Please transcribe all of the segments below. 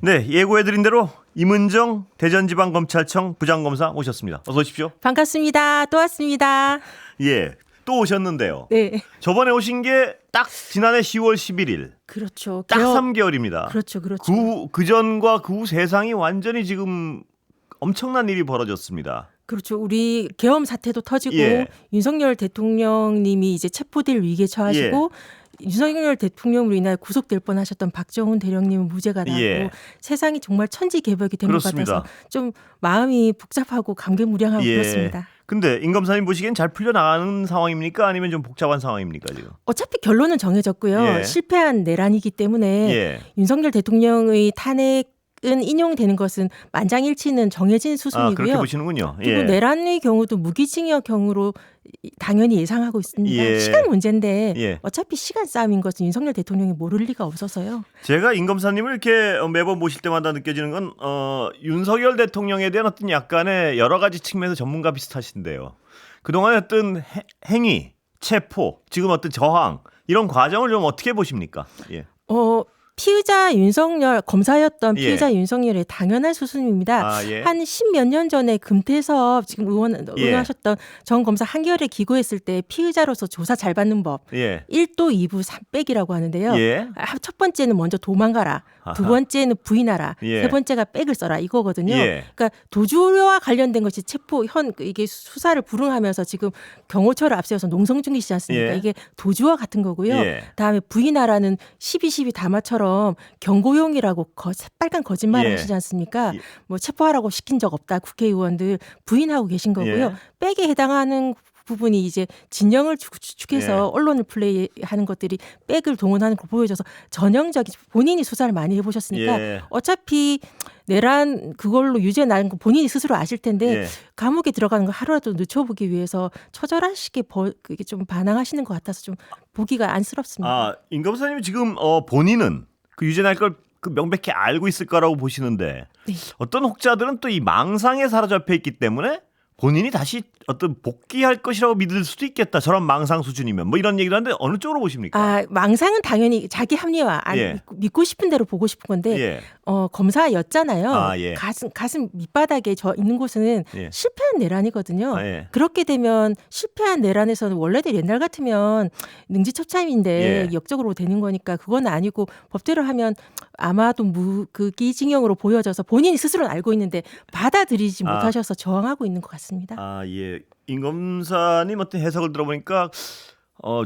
네, 예고해드린 대로 임은정 대전지방검찰청 부장검사 오셨습니다. 어서 오십시오. 반갑습니다. 또 왔습니다. 예, 또 오셨는데요. 네. 저번에 오신 게 딱 지난해 10월 11일. 그렇죠. 딱 3개월입니다. 그렇죠. 그 전과 그 후 세상이 완전히 지금 엄청난 일이 벌어졌습니다. 그렇죠. 우리 계엄 사태도 터지고 예. 윤석열 대통령님이 이제 체포될 위기에 처하시고 윤석열 대통령으로 인하여 구속될 뻔하셨던 박정훈 대령님은 무죄가 나고 예. 세상이 정말 천지개벽이 된 것 그렇습니다. 같아서 좀 마음이 복잡하고 감개무량하고 예. 그렇습니다. 근데 임 검사님 보시기엔 잘 풀려나가는 상황입니까? 아니면 좀 복잡한 상황입니까 지금? 어차피 결론은 정해졌고요. 예. 실패한 내란이기 때문에 예. 윤석열 대통령의 탄핵은 인용되는 것은 만장일치는 정해진 아, 수순이고요. 그렇게 보시는군요. 그리고 예. 내란의 경우도 무기징역형으로 당연히 예상하고 있습니다. 예. 시간 문제인데 예. 어차피 시간 싸움인 것은 윤석열 대통령이 모를 리가 없어서요. 제가 임 검사님을 이렇게 매번 모실 때마다 느껴지는 건 윤석열 대통령에 대한 어떤 약간의 여러 가지 측면에서 전문가 비슷하신데요. 그동안의 어떤 행위, 체포, 지금 어떤 저항 이런 과정을 좀 어떻게 보십니까? 예. 피의자 윤석열 검사였던 예. 피의자 윤석열의 당연한 수순입니다. 아, 예. 한 10몇 년 전에 금태섭 지금 의원하셨던 전 검사 한겨레 기고했을 때 피의자로서 조사 잘 받는 법 예. 1도 2부 3백이라고 하는데요. 예. 첫 번째는 먼저 도망가라. 두 아하. 번째는 부인하라. 예. 세 번째가 백을 써라 이거거든요. 예. 그러니까 도주와 관련된 것이 체포 이게 수사를 불응하면서 지금 경호처를 앞세워서 농성 중이시지 않습니까? 예. 이게 도주와 같은 거고요. 예. 다음에 부인하라는 12.12 담화처럼 경고용이라고 새빨간 거짓말 예. 하시지 않습니까? 예. 뭐 체포하라고 시킨 적 없다. 국회의원들 부인하고 계신 거고요. 예. 백에 해당하는 부분이 이제 진영을 추측해서 예. 언론을 플레이하는 것들이 백을 동원하는 걸 보여줘서 전형적인 본인이 수사를 많이 해보셨으니까 예. 어차피 내란 그걸로 유죄 나는 거 본인이 스스로 아실 텐데 예. 감옥에 들어가는 거 하루라도 늦춰보기 위해서 처절하시게 그게 좀 반항하시는 것 같아서 좀 보기가 안쓰럽습니다. 아, 임 검사님이 지금 본인은 그 유죄 날 걸 그 명백히 알고 있을 거라고 보시는데 네. 어떤 혹자들은 또 이 망상에 사로잡혀 있기 때문에 본인이 다시 어떤 복귀할 것이라고 믿을 수도 있겠다. 저런 망상 수준이면 뭐 이런 얘기를 하는데 어느 쪽으로 보십니까? 아, 망상은 당연히 자기 합리화 예. 믿고 싶은 대로 보고 싶은 건데 예. 검사였잖아요. 아, 예. 가슴 밑바닥에 저 있는 곳은 예. 실패한 내란이거든요. 아, 예. 그렇게 되면 실패한 내란에서는 원래대로 옛날 같으면 능지처참인데 예. 역적으로 되는 거니까 그건 아니고 법대로 하면 아마도 무기징역으로 보여져서 본인이 스스로는 알고 있는데 받아들이지 아. 못하셔서 저항하고 있는 것 같습니다. 아, 예. 임 검사님 어떤 해석을 들어보니까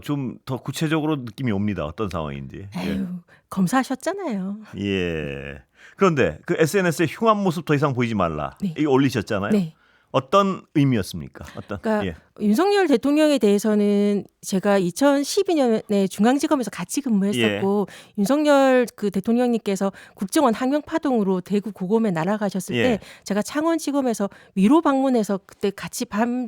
좀 더 구체적으로 느낌이 옵니다. 어떤 상황인지. 에휴, 검사하셨잖아요. 예. 그런데 그 SNS에 흉한 모습 더 이상 보이지 말라. 네. 이거 올리셨잖아요. 네. 어떤 의미였습니까? 어떤? 그러니까 예. 윤석열 대통령에 대해서는 제가 2012년에 중앙지검에서 같이 근무했었고 윤석열 그 대통령님께서 국정원 항명파동으로 대구 고검에 날아가셨을 예. 때 제가 창원지검에서 위로 방문해서 그때 같이 밤에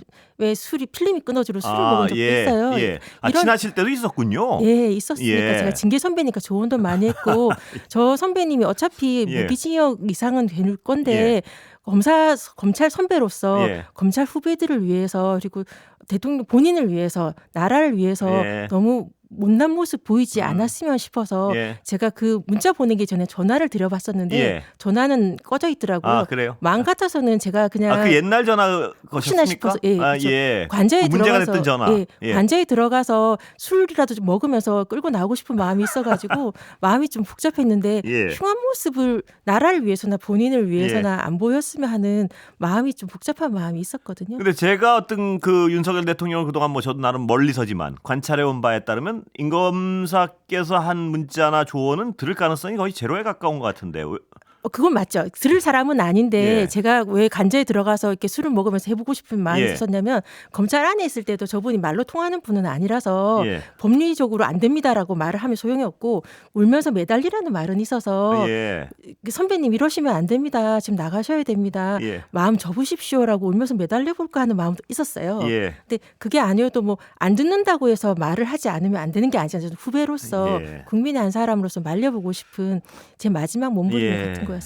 필름이 끊어지고 술을 먹은 적도 예. 있어요. 예. 아, 이런- 친하실 때도 있었군요. 예, 있었으니까 예. 제가 징계 선배니까 조언도 많이 했고 저 선배님이 어차피 예. 무기징역 이상은 될 건데 검찰 선배로서 예. 검찰 후배들을 위해서 그리고 대통령 본인을 위해서 나라를 위해서 예. 너무 못난 모습 보이지 않았으면 싶어서 예. 제가 그 문자 보내기 전에 전화를 드려봤었는데 예. 전화는 꺼져 있더라고요. 아, 그래요? 마음 같아서는 제가 그냥 그 옛날 전화 혹시나 거셨습니까? 싶어서 예, 아, 그렇죠. 예. 관저에 그 문제가 들어가서 됐던 전화. 예, 관저에 들어가서 술이라도 좀 먹으면서 끌고 나오고 싶은 마음이 있어가지고 마음이 좀 복잡했는데 예. 흉한 모습을 나라를 위해서나 본인을 위해서나 안 보였으면 하는 마음이 좀 복잡한 마음이 있었거든요. 근데 제가 어떤 그 윤석열 대통령을 그동안 뭐 저도 나름 멀리서지만 관찰해온 바에 따르면 임 검사께서 한 문자나 조언은 들을 가능성이 거의 제로에 가까운 것 같은데. 그건 맞죠. 들을 사람은 아닌데 예. 제가 왜 관저에 들어가서 이렇게 술을 먹으면서 해보고 싶은 마음이 예. 있었냐면 검찰 안에 있을 때도 저분이 말로 통하는 분은 아니라서 예. 법리적으로 안 됩니다라고 말을 하면 소용이 없고 울면서 매달리라는 말은 있어서 예. 선배님 이러시면 안 됩니다. 지금 나가셔야 됩니다. 예. 마음 접으십시오라고 울면서 매달려볼까 하는 마음도 있었어요. 예. 근데 그게 아니어도 뭐 안 듣는다고 해서 말을 하지 않으면 안 되는 게 아니잖아요. 저는 후배로서 예. 국민의 한 사람으로서 말려보고 싶은 제 마지막 몸부림을 예. 같은 거였습니다.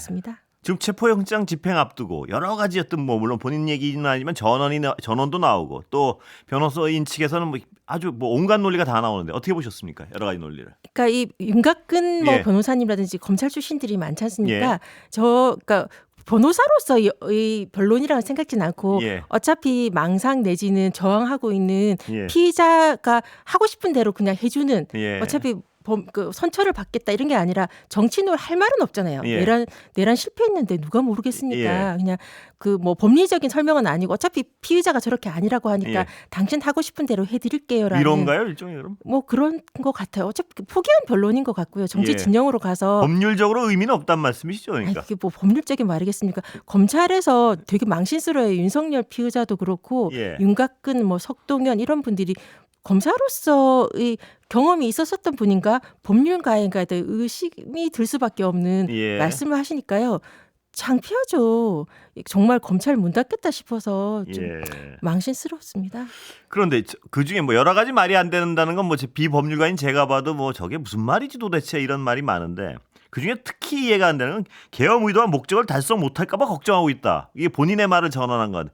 지금 지금 체포영장 집행 앞두고 여러 가지 어떤 뭐 물론 본인 얘기는 아니지만 전원도 나오고 또 변호사인 측에서는 뭐 아주 뭐 온갖 논리가 다 나오는데 어떻게 보셨습니까? 여러 가지 논리를. 그러니까 이 윤곽근 뭐 예. 변호사님이라든지 검찰 출신들이 많지 않습니까? 예. 그러니까 변호사로서 이 변론이라고 생각지는 않고 예. 어차피 망상 내지는 저항하고 있는 예. 피의자가 하고 싶은 대로 그냥 해주는 예. 어차피 선처를 받겠다 이런 게 아니라 정치인으로 할 말은 없잖아요. 예. 내란 실패했는데 누가 모르겠습니까? 예. 그냥 그 뭐 법리적인 설명은 아니고 어차피 피의자가 저렇게 아니라고 하니까 예. 당신 하고 싶은 대로 해드릴게요라는 이런가요, 일종의 그럼? 뭐 그런 것 같아요. 어차피 포기한 변론인 것 같고요. 정치 예. 진영으로 가서 법률적으로 의미는 없단 말씀이시죠, 아니, 그러니까. 그게 뭐 법률적인 말이겠습니까? 검찰에서 되게 망신스러워요. 윤석열 피의자도 그렇고 예. 윤곽근 뭐 석동현 이런 분들이 검사로서의 경험이 있었었던 분인가 법률가인가에 대해 의심이 들 수밖에 없는 예. 말씀을 하시니까요. 창피하죠. 정말 검찰 문 닫겠다 싶어서 좀 예. 망신스럽습니다. 그런데 그 중에 뭐 여러 가지 말이 안 된다는 건 뭐 비법률가인 제가 봐도 뭐 저게 무슨 말이지 도대체 이런 말이 많은데 그 중에 특히 이해가 안 되는 건 계엄 의도와 목적을 달성 못할까봐 걱정하고 있다. 이게 본인의 말을 전환한 것.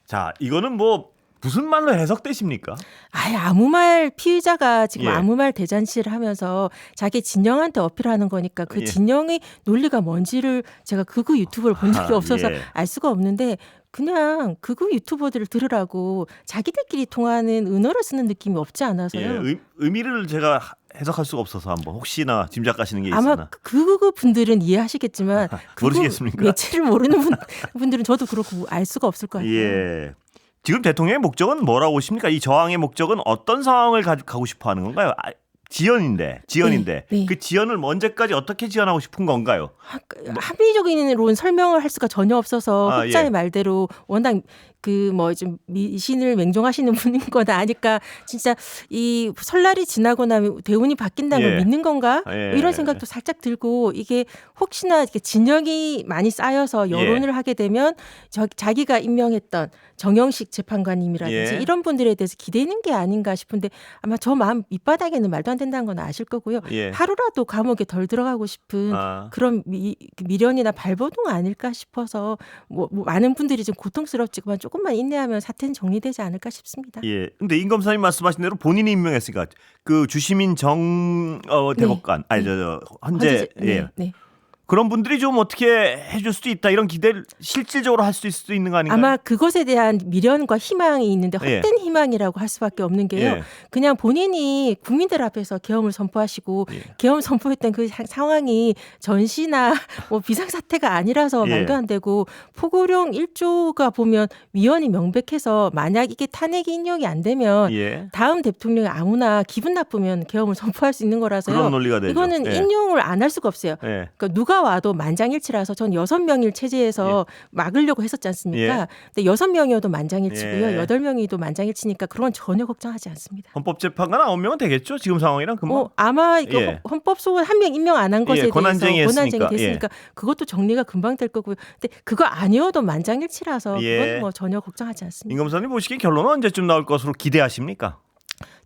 자, 이거는 뭐 무슨 말로 해석되십니까? 아예 아무 말 피의자가 지금 예. 아무 말 대잔치를 하면서 자기 진영한테 어필하는 거니까 그 예. 진영의 논리가 뭔지를 제가 극우 유튜브를 본 적이 없어서 예. 알 수가 없는데 그냥 극우 유튜버들을 들으라고 자기들끼리 통하는 은어를 쓰는 느낌이 없지 않아서요. 예. 의미를 제가 해석할 수가 없어서 한번 혹시나 짐작하시는 게 아마 있으나 극우 분들은 이해하시겠지만 극우 모르시겠습니까? 매체를 모르는 분들은 저도 그렇고 알 수가 없을 것 같아요. 예. 지금 대통령의 목적은 뭐라고 보십니까? 이 저항의 목적은 어떤 상황을 가고 싶어 하는 건가요? 지연인데 네, 네. 그 지연을 언제까지 어떻게 지연하고 싶은 건가요? 합리적인 설명을 할 수가 전혀 없어서 아, 혹자의 예. 말대로 워낙 그 뭐 좀 미신을 맹종하시는 분인 거다 아니까 진짜 이 설날이 지나고 나면 대운이 바뀐다는 예. 걸 믿는 건가 예. 이런 생각도 살짝 들고 이게 혹시나 이렇게 진영이 많이 쌓여서 여론을 예. 하게 되면 자기가 임명했던 정영식 재판관님이라든지 예. 이런 분들에 대해서 기대는 게 아닌가 싶은데 아마 저 마음 밑바닥에는 말도 안 된다는 건 아실 거고요. 예. 하루라도 감옥에 덜 들어가고 싶은 아. 그런 미련이나 발버둥 아닐까 싶어서 뭐 많은 분들이 좀 고통스럽지만 조금만 인내하면 사태는 정리되지 않을까 싶습니다. 예. 근데 임 검사님 말씀하신 대로 본인이 임명했으니까 그 주시민 대법관 아니 저 헌재 예. 네. 그런 분들이 좀 어떻게 해줄 수도 있다 이런 기대를 실질적으로 할 수 있을 수도 있는 거 아닌가요? 아마 그것에 대한 미련과 희망이 있는데 헛된 희망이라고 할 수밖에 없는 게요. 예. 그냥 본인이 국민들 앞에서 계엄을 선포하시고 예. 계엄 선포했던 그 상황이 전시나 뭐 비상사태가 아니라서 예. 말도 안 되고 포고령 1조가 보면 위헌이 명백해서 만약 이게 탄핵이 인용이 안 되면 예. 다음 대통령이 아무나 기분 나쁘면 계엄을 선포할 수 있는 거라서요. 그런 논리가 되죠. 이거는 예. 인용을 안 할 수가 없어요. 예. 그러니까 누가 와도 만장일치라서 전 6명일 체제에서 막으려고 했었지 않습니까? 예. 근데 6명이어도 만장일치고요. 예. 8명이도 만장일치니까 그런 건 전혀 걱정하지 않습니다. 헌법재판관 9명은 되겠죠? 지금 상황이랑 금방. 아마 이거 예. 헌법소원 한 명 임명 안 한 것에 예, 대해서 권한쟁의 권한쟁이 했으니까. 됐으니까 그것도 정리가 금방 될 거고요. 근데 그거 아니어도 만장일치라서 예. 그건 뭐 전혀 걱정하지 않습니다. 임 검사님 보시기에 결론은 언제쯤 나올 것으로 기대하십니까?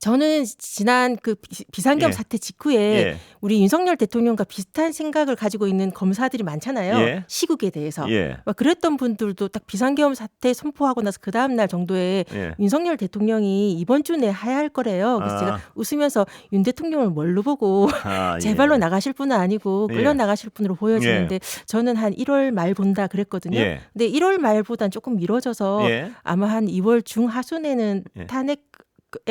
저는 지난 그 비상계엄 예. 사태 직후에 예. 우리 윤석열 대통령과 비슷한 생각을 가지고 있는 검사들이 많잖아요. 예. 시국에 대해서. 예. 막 그랬던 분들도 딱 비상계엄 사태 선포하고 나서 그 다음 날 정도에 예. 윤석열 대통령이 이번 주 내에 하야할 거래요. 그래서 아. 제가 웃으면서 윤 대통령을 뭘로 보고 아, 제 예. 발로 나가실 분은 아니고 끌려 예. 나가실 분으로 보여지는데 저는 한 1월 말 본다 그랬거든요. 예. 근데 1월 말보단 조금 미뤄져서 예. 아마 한 2월 중하순에는 예. 탄핵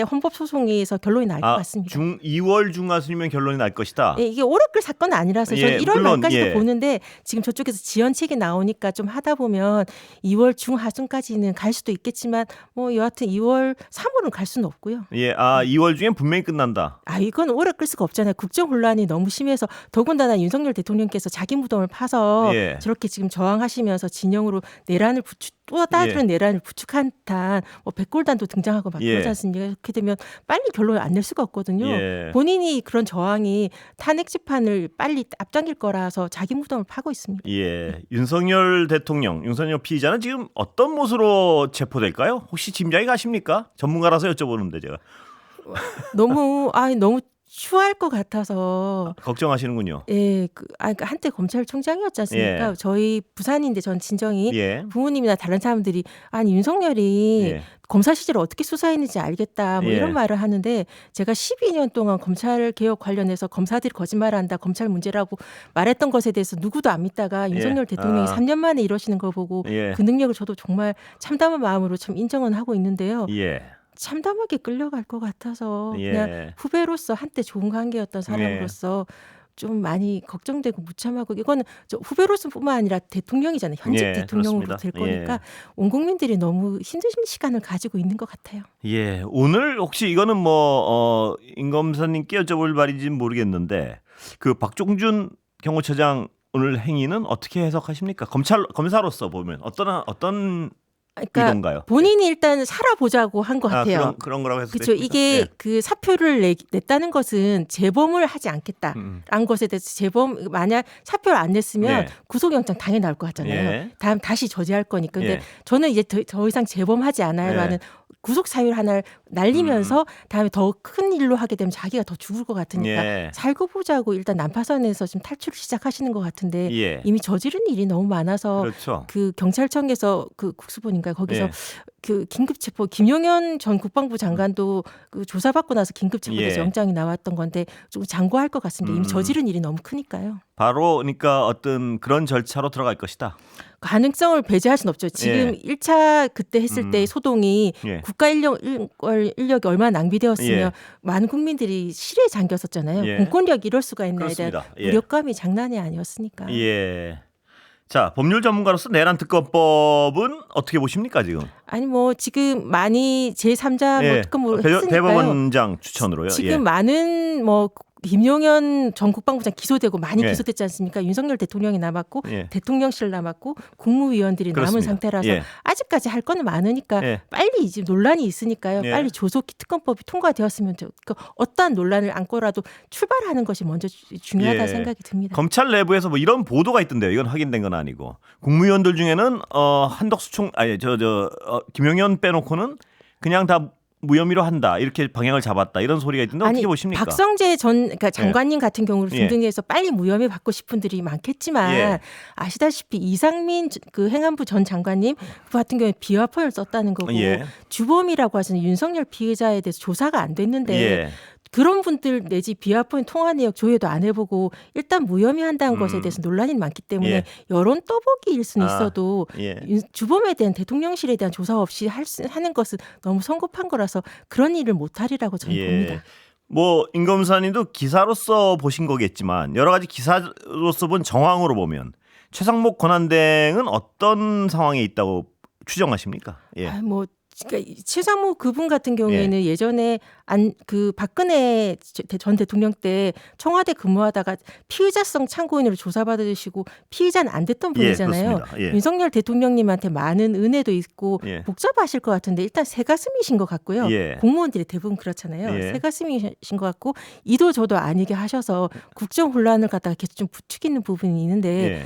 헌법 소송에서 결론이 날 것 같습니다. 2월 중하순이면 결론이 날 것이다. 예, 이게 오래끌 사건은 아니라서 저는 예, 1월 물론, 말까지도 예. 보는데 지금 저쪽에서 지연책이 나오니까 좀 하다 보면 2월 중하순까지는 갈 수도 있겠지만 뭐 여하튼 2월 3월은 갈 수는 없고요. 예, 2월 중엔 분명히 끝난다. 이건 오래 끌 수가 없잖아요. 국정 혼란이 너무 심해서 더군다나 윤석열 대통령께서 자기 무덤을 파서 예. 저렇게 지금 저항하시면서 진영으로 내란을 또 다른 내란을 부축한 듯한 뭐 백골단도 등장하고 막 예. 그러지 않습니까? 이렇게 되면 빨리 결론을 안 낼 수가 없거든요. 예. 본인이 그런 저항이 탄핵 재판을 빨리 앞당길 거라서 자기 무덤을 파고 있습니다. 예, 윤석열 대통령, 윤석열 피의자는 지금 어떤 모습으로 체포될까요? 혹시 짐작이 가십니까? 전문가라서 여쭤보는데 제가. 너무 추할 것 같아서 걱정하시는군요. 예, 그러니까 한때 검찰총장이었지 않습니까? 예. 저희 부산인데 전 친정이 예. 부모님이나 다른 사람들이 아니 윤석열이 예. 검사 시절을 어떻게 수사했는지 알겠다 뭐 예. 이런 말을 하는데 제가 12년 동안 검찰 개혁 관련해서 검사들이 거짓말한다 검찰 문제라고 말했던 것에 대해서 누구도 안 믿다가 윤석열 대통령이 3년 만에 이러시는 거 보고 예. 그 능력을 저도 정말 참담한 마음으로 참 인정은 하고 있는데요. 예. 참담하게 끌려갈 것 같아서 예. 그냥 후배로서 한때 좋은 관계였던 사람으로서 좀 많이 걱정되고 무참하고 이거는 저 후배로서뿐만 아니라 대통령이잖아요. 현직 예, 대통령으로 그렇습니다. 될 거니까 온 국민들이 너무 힘든 시간을 가지고 있는 것 같아요. 예. 오늘 혹시 이거는 임 검사님께 여쭤볼 말인지는 모르겠는데 그 박종준 경호처장 오늘 행위는 어떻게 해석하십니까? 검사로서 보면 어떤 그러니까 의도인가요? 본인이 일단 살아보자고 한 것 같아요. 그런 거라고 해서 그렇죠. 이게 예. 그 사표를 냈다는 것은 재범을 하지 않겠다라는 것에 대해서 재범 만약 사표를 안 냈으면 예. 구속영장 당연히 나올 것 같잖아요. 예. 다시 저지할 거니까. 근데 예. 저는 이제 더 이상 재범하지 않아요라는 구속 사유를 하나를 날리면서 다음에 더 큰 일로 하게 되면 자기가 더 죽을 것 같으니까 예. 살고 보자고 일단 난파선에서 지금 탈출을 시작하시는 것 같은데 예. 이미 저지른 일이 너무 많아서 그렇죠. 그 경찰청에서 그 국수본인가 거기서 예. 그 긴급 체포 김용현 전 국방부 장관도 그 조사받고 나서 긴급 체포돼서 예. 영장이 나왔던 건데 좀 장고할 것 같습니다. 이미 저지른 일이 너무 크니까요. 바로 그러니까 어떤 그런 절차로 들어갈 것이다. 가능성을 배제할 수는 없죠. 지금 1차 그때 했을 때의 소동이 예. 국가 인력이 얼마나 낭비되었으며 예. 많은 국민들이 실에 잠겼었잖아요. 예. 공권력이 이럴 수가 있나에 대한 그렇습니다. 예. 무력감이 장난이 아니었으니까. 예. 자, 법률 전문가로서 내란 특검법은 어떻게 보십니까 지금? 아니 뭐 지금 많이 제3자 뭐 특검으로 했으니까요. 대법원장 추천으로요. 지금 예. 많은 뭐 김용현 전 국방부장 기소되고 많이 예. 기소됐지 않습니까? 윤석열 대통령이 남았고 예. 대통령실 남았고 국무위원들이 남은 그렇습니다. 상태라서 예. 아직까지 할 거는 많으니까 예. 빨리 이제 논란이 있으니까요. 예. 빨리 조속히 특검법이 통과되었으면 어떠한 논란을 안고라도 출발하는 것이 먼저 중요하다 예. 생각이 듭니다. 검찰 내부에서 뭐 이런 보도가 있던데요. 이건 확인된 건 아니고 국무위원들 중에는 한덕수 김용현 빼놓고는 그냥 다 무혐의로 한다 이렇게 방향을 잡았다 이런 소리가 있던데 어떻게 보십니까? 박성재 그러니까 장관님 같은 경우를 예. 등등해서 빨리 무혐의 받고 싶은 분들이 많겠지만 예. 아시다시피 이상민 그 행안부 전 장관님 그 같은 경우에 비화폰을 썼다는 거고 예. 주범이라고 하시는 윤석열 피해자에 대해서 조사가 안 됐는데 예. 그런 분들 내지 비화폰 통화 내역 조회도 안 해보고 일단 무혐의한다는 것에 대해서 논란이 많기 때문에 예. 여론 떠보기일 수는 있어도 예. 주범에 대한 대통령실에 대한 조사 없이 하는 것은 너무 성급한 거라서 그런 일을 못하리라고 저는 봅니다. 뭐 임검사님도 기사로서 보신 거겠지만 여러 가지 기사로서 본 정황으로 보면 최상목 권한대행은 어떤 상황에 있다고 추정하십니까? 예. 뭐 그러니까 최상무 그분 같은 경우에는 예전에 그 박근혜 전 대통령 때 청와대 근무하다가 피의자성 참고인으로 조사받으시고 피의자는 안 됐던 분이잖아요. 예. 윤석열 대통령님한테 많은 은혜도 있고 예. 복잡하실 것 같은데 일단 새가슴이신 것 같고요. 예. 공무원들이 대부분 그렇잖아요. 예. 새가슴이신 것 같고 이도 저도 아니게 하셔서 국정 혼란을 갖다가 계속 좀 부추기는 부분이 있는데 예.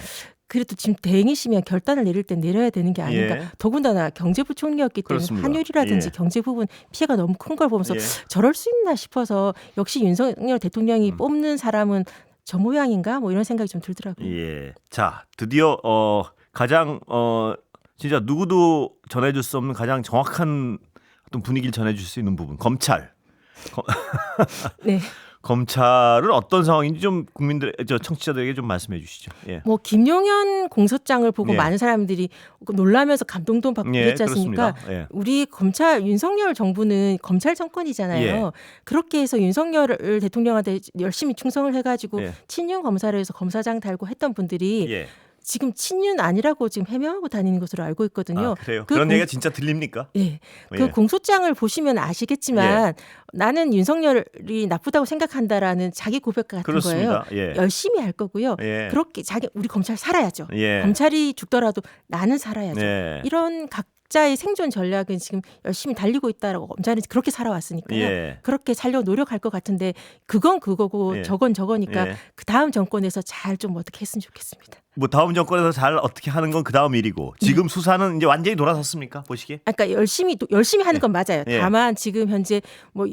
그래도 지금 대행이시면 결단을 내릴 때 내려야 되는 게 아닌가. 예. 더군다나 경제부총리였기 때문에 그렇습니다. 환율이라든지 예. 경제 부분 피해가 너무 큰 걸 보면서 예. 저럴 수 있나 싶어서 역시 윤석열 대통령이 뽑는 사람은 저 모양인가 뭐 이런 생각이 좀 들더라고요. 예. 자, 드디어 가장 진짜 누구도 전해줄 수 없는 가장 정확한 어떤 분위기를 전해줄 수 있는 부분 검찰. 네. 검찰은 어떤 상황인지 좀 청취자들에게 좀 말씀해 주시죠. 예. 뭐 김용현 공소장을 보고 예. 많은 사람들이 놀라면서 감동도 받고 예, 그랬지 않습니까? 그렇습니다. 예. 우리 검찰 윤석열 정부는 검찰 정권이잖아요. 예. 그렇게 해서 윤석열 대통령한테 열심히 충성을 해가지고 예. 친윤 검사를 해서 검사장 달고 했던 분들이 예. 지금 친윤 아니라고 지금 해명하고 다니는 것으로 알고 있거든요. 그래요? 그 그런 얘기가 진짜 들립니까? 예. 그 예. 공소장을 보시면 아시겠지만 나는 윤석열이 나쁘다고 생각한다라는 자기 고백 같은 그렇습니다. 거예요. 예. 열심히 할 거고요. 예. 그렇게 우리 검찰 살아야죠. 예. 검찰이 죽더라도 나는 살아야죠. 예. 이런 각자의 생존 전략은 지금 열심히 달리고 있다라고 검찰은 그렇게 살아왔으니까요. 예. 그렇게 살려 노력할 것 같은데 그건 그거고 예. 저건 저거니까 예. 그 다음 정권에서 잘 좀 어떻게 했으면 좋겠습니다. 뭐 다음 정권에서 잘 어떻게 하는 건 그 다음 일이고 지금 수사는 이제 완전히 돌아섰습니까? 보시기에? 그러니까 열심히 하는 건 맞아요. 예. 다만 지금 현재 뭐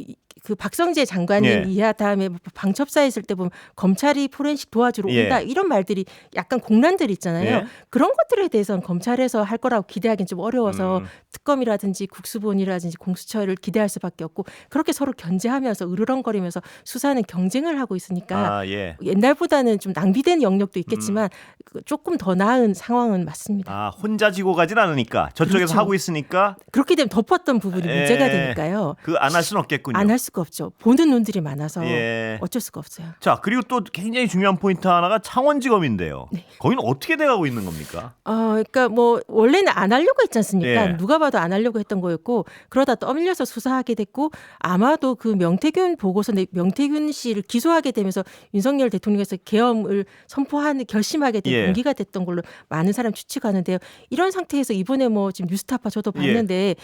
그 박성재 장관님 예. 이하 다음에 방첩사 했을 때 보면 검찰이 포렌식 도와주러 예. 온다 이런 말들이 약간 공란들 있잖아요. 예. 그런 것들에 대해서는 검찰에서 할 거라고 기대하기는 좀 어려워서 특검이라든지 국수본이라든지 공수처를 기대할 수밖에 없고 그렇게 서로 견제하면서 으르렁거리면서 수사는 경쟁을 하고 있으니까 예. 옛날보다는 좀 낭비된 영역도 있겠지만 조금 더 나은 상황은 맞습니다. 아, 혼자 지고 가진 않으니까 저쪽에서 그렇죠. 하고 있으니까 그렇게 되면 덮었던 부분이 예. 문제가 되니까요. 그 안 할 수는 없겠군요. 안 할 수가 없죠. 보는 눈들이 많아서 예. 어쩔 수가 없어요. 자, 그리고 또 굉장히 중요한 포인트 하나가 창원지검인데요. 네. 거기는 어떻게 돼가고 있는 겁니까? 그러니까 뭐 원래는 안 하려고 했지 않습니까? 예. 누가 봐도 안 하려고 했던 거였고 그러다 떠밀려서 수사하게 됐고 아마도 그 명태균 보고서 명태균 씨를 기소하게 되면서 윤석열 대통령께서 계엄을 선포하는 결심하게 된 예. 동기가 됐던 걸로 많은 사람 추측하는데요. 이런 상태에서 이번에 뭐 지금 뉴스타파 저도 봤는데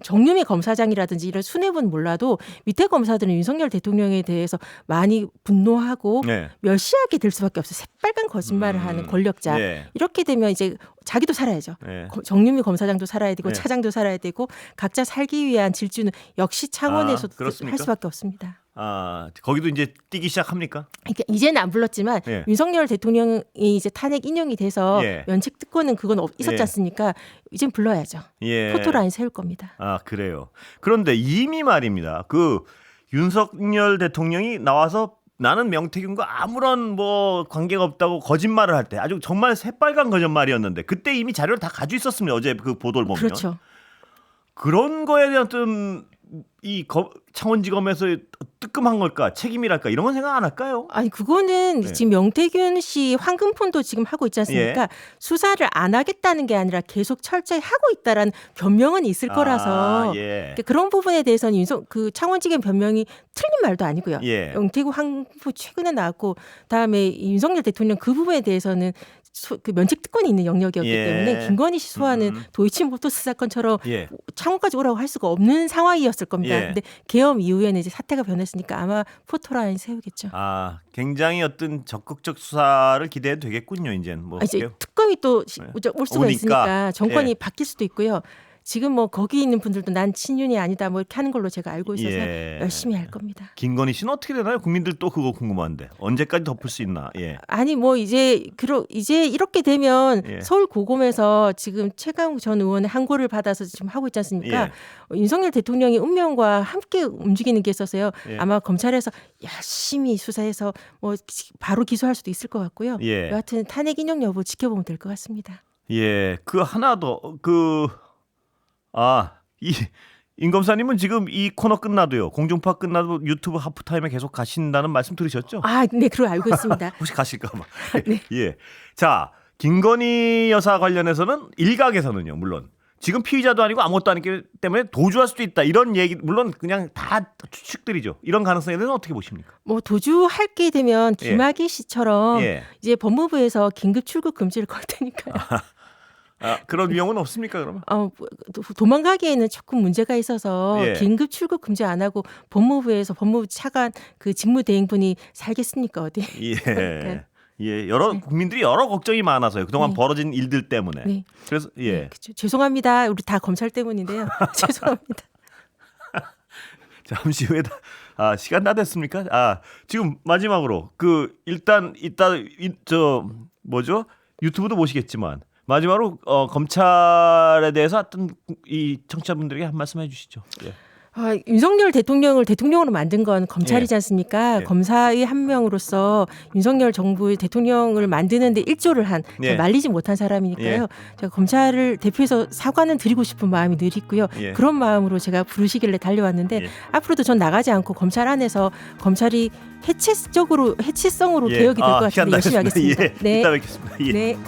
정유미 검사장이라든지 이런 수뇌부는 몰라도 밑에 검사들은 윤석열 대통령에 대해서 많이 분노하고 네. 멸시하게 될 수밖에 없어요. 새빨간 거짓말을 하는 권력자. 예. 이렇게 되면 이제 자기도 살아야죠. 예. 정유미 검사장도 살아야 되고 네. 차장도 살아야 되고 각자 살기 위한 질주는 역시 창원에서 그렇습니까? 할 수밖에 없습니다. 아, 거기도 이제 뛰기 시작합니까? 그러니까 이제는 안 불렀지만 예. 윤석열 대통령이 이제 탄핵 인용이 돼서 예. 면책 특권은 그건 있었지 예. 않습니까? 이젠 불러야죠. 예. 포토라인 세울 겁니다. 아, 그래요. 그런데 이미 말입니다. 그 윤석열 대통령이 나와서 나는 명태균과 아무런 뭐 관계가 없다고 거짓말을 할 때 아주 정말 새빨간 거짓말이었는데 그때 이미 자료를 다 가지고 있었습니다. 어제 그 보도를 보면. 그렇죠. 그런 거에 대한 창원지검에서 뜨끔한 걸까 책임이랄까 이런 건 생각 안 할까요? 아니 그거는 네. 지금 명태균 씨 황금폰도 지금 하고 있지 않습니까? 예. 수사를 안 하겠다는 게 아니라 계속 철저히 하고 있다라는 변명은 있을 거라서 예. 그러니까 그런 부분에 대해서는 그 창원지검 변명이 틀린 말도 아니고요. 예. 명태균 황금폰 최근에 나왔고 다음에 윤석열 대통령 그 부분에 대해서는 그 면책 특권이 있는 영역이었기 예. 때문에 김건희 씨 소환은 도이치모터스 사건처럼 예. 창원까지 오라고 할 수가 없는 상황이었을 겁니다. 예. 근데 계엄 이후에는 이제 사태가 변했으니까 아마 포토라인 세우겠죠. 아, 굉장히 어떤 적극적 수사를 기대해도 되겠군요. 이제는 뭐 이제 특검이 또 올 수가 오니까. 있으니까 정권이 예. 바뀔 수도 있고요. 지금 뭐 거기 있는 분들도 난 친윤이 아니다 뭐 이렇게 하는 걸로 제가 알고 있어서 예. 열심히 할 겁니다. 김건희 씨는 어떻게 되나요? 국민들 또 그거 궁금한데 언제까지 덮을 수 있나? 예. 아니 뭐 이제 이렇게 되면 예. 서울 고검에서 지금 최강욱 전 의원의 항고를 받아서 지금 하고 있지 않습니까? 윤석열 대통령이 운명과 함께 움직이는 게 있어서요. 예. 아마 검찰에서 열심히 수사해서 뭐 바로 기소할 수도 있을 것 같고요. 예. 여하튼 탄핵 인용 여부 지켜보면 될 것 같습니다. 예. 그 하나 더 임 검사님은 지금 이 코너 끝나도요. 공중파 끝나도 유튜브 하프타임에 계속 가신다는 말씀 들으셨죠? 네, 그걸 알고 있습니다. 혹시 가실까 봐. 네. 예. 자, 김건희 여사 관련해서는 일각에서는요. 물론 지금 피의자도 아니고 아무것도 아니기 때문에 도주할 수도 있다. 이런 얘기 물론 그냥 다 추측들이죠. 이런 가능성에 대해서는 어떻게 보십니까? 뭐 도주할 게 되면 김학의 씨처럼 예. 이제 법무부에서 긴급 출국 금지를 걸 테니까요. 그런 위험은 없습니까, 그러면? 도망가기에는 조금 문제가 있어서 예. 긴급 출국 금지 안 하고 법무부에서 법무부 차관 그 직무대행분이 살겠습니까 어디? 예. 예, 국민들이 여러 걱정이 많아서요. 그동안 네. 벌어진 일들 때문에. 네. 그래서 예. 네, 그쵸. 죄송합니다. 우리 다 검찰 때문인데요. 죄송합니다. 잠시 후에 시간 다 됐습니까? 지금 마지막으로 일단 유튜브도 보시겠지만 마지막으로 검찰에 대해서 어떤 이 청취자분들에게 한 말씀 해주시죠. 예. 윤석열 대통령을 대통령으로 만든 건 검찰이지 않습니까? 예. 검사의 한 명으로서 윤석열 정부의 대통령을 만드는데 일조를 한 예. 말리지 못한 사람이니까요. 제가 검찰을 대표해서 사과는 드리고 싶은 마음이 늘 있고요. 예. 그런 마음으로 제가 부르시길래 달려왔는데 예. 앞으로도 전 나가지 않고 검찰 안에서 검찰이 해체성으로 예. 개혁이 될 것 같은데 시간 다 열심히 됐습니다. 하겠습니다. 예. 이따 뵙겠습니다. 예. 네.